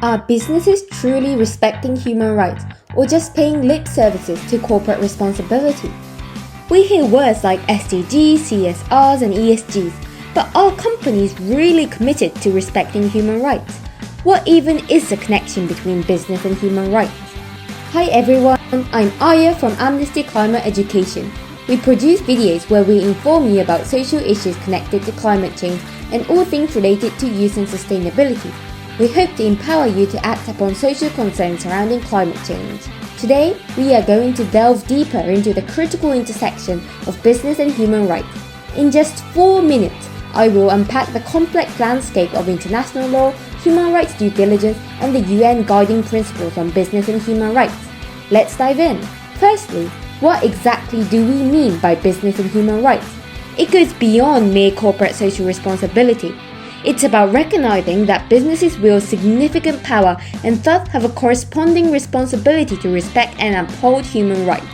Are businesses truly respecting human rights or just paying lip services to corporate responsibility? We hear words like SDGs, CSRs and ESGs, but are companies really committed to respecting human rights? What even is the connection between business and human rights? Hi everyone, I'm Aya from Amnesty Climate Education. We produce videos where we inform you about social issues connected to climate change and all things related to youth and sustainability. We hope to empower you to act upon social concerns surrounding climate change. Today, we are going to delve deeper into the critical intersection of business and human rights. In just 4 minutes, I will unpack the complex landscape of international law, human rights due diligence, and the UN guiding principles on business and human rights. Let's dive in. Firstly, what exactly do we mean by business and human rights? It goes beyond mere corporate social responsibility. It's about recognizing that businesses wield significant power and thus have a corresponding responsibility to respect and uphold human rights.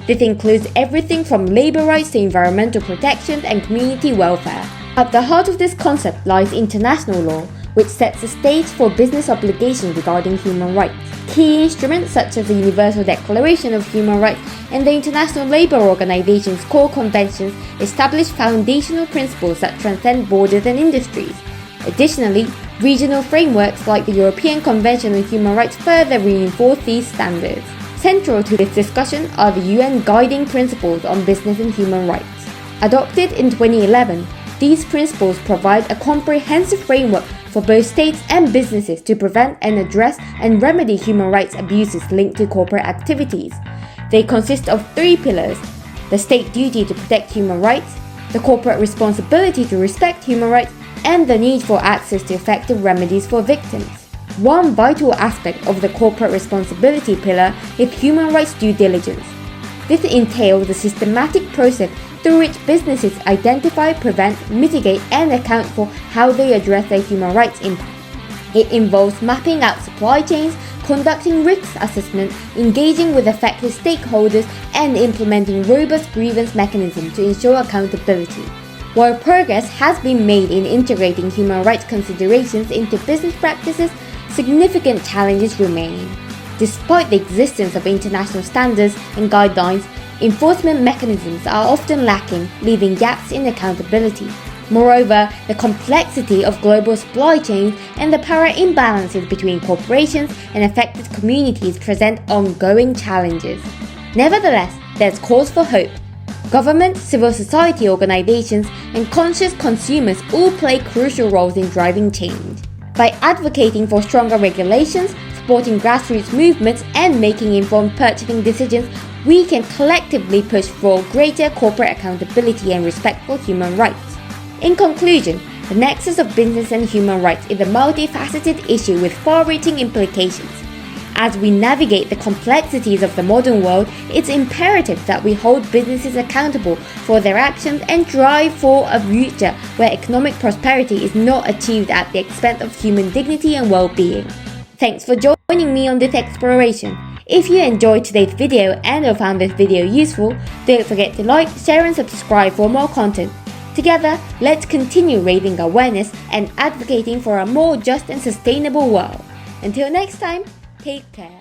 This includes everything from labor rights to environmental protection and community welfare. At the heart of this concept lies international law, which sets the stage for business obligations regarding human rights. Key instruments such as the Universal Declaration of Human Rights and the International Labour Organization's core conventions establish foundational principles that transcend borders and industries. Additionally, regional frameworks like the European Convention on Human Rights further reinforce these standards. Central to this discussion are the UN guiding principles on business and human rights. Adopted in 2011, these principles provide a comprehensive framework for both states and businesses to prevent and address and remedy human rights abuses linked to corporate activities. They consist of 3 pillars: the state duty to protect human rights, the corporate responsibility to respect human rights, and the need for access to effective remedies for victims. One vital aspect of the corporate responsibility pillar is human rights due diligence. This entails a systematic process through which businesses identify, prevent, mitigate, and account for how they address their human rights impact. It involves mapping out supply chains, conducting risk assessment, engaging with affected stakeholders, and implementing robust grievance mechanisms to ensure accountability. While progress has been made in integrating human rights considerations into business practices, significant challenges remain. Despite the existence of international standards and guidelines, enforcement mechanisms are often lacking, leaving gaps in accountability. Moreover, the complexity of global supply chains and the power imbalances between corporations and affected communities present ongoing challenges. Nevertheless, there's cause for hope. Governments, civil society organizations, and conscious consumers all play crucial roles in driving change. By advocating for stronger regulations, supporting grassroots movements, and making informed purchasing decisions, we can collectively push for greater corporate accountability and respect for human rights. In conclusion, the nexus of business and human rights is a multifaceted issue with far-reaching implications. As we navigate the complexities of the modern world, it's imperative that we hold businesses accountable for their actions and drive for a future where economic prosperity is not achieved at the expense of human dignity and well-being. Thanks for joining me on this exploration. If you enjoyed today's video and or found this video useful, don't forget to like, share and subscribe for more content. Together, let's continue raising awareness and advocating for a more just and sustainable world. Until next time, take care.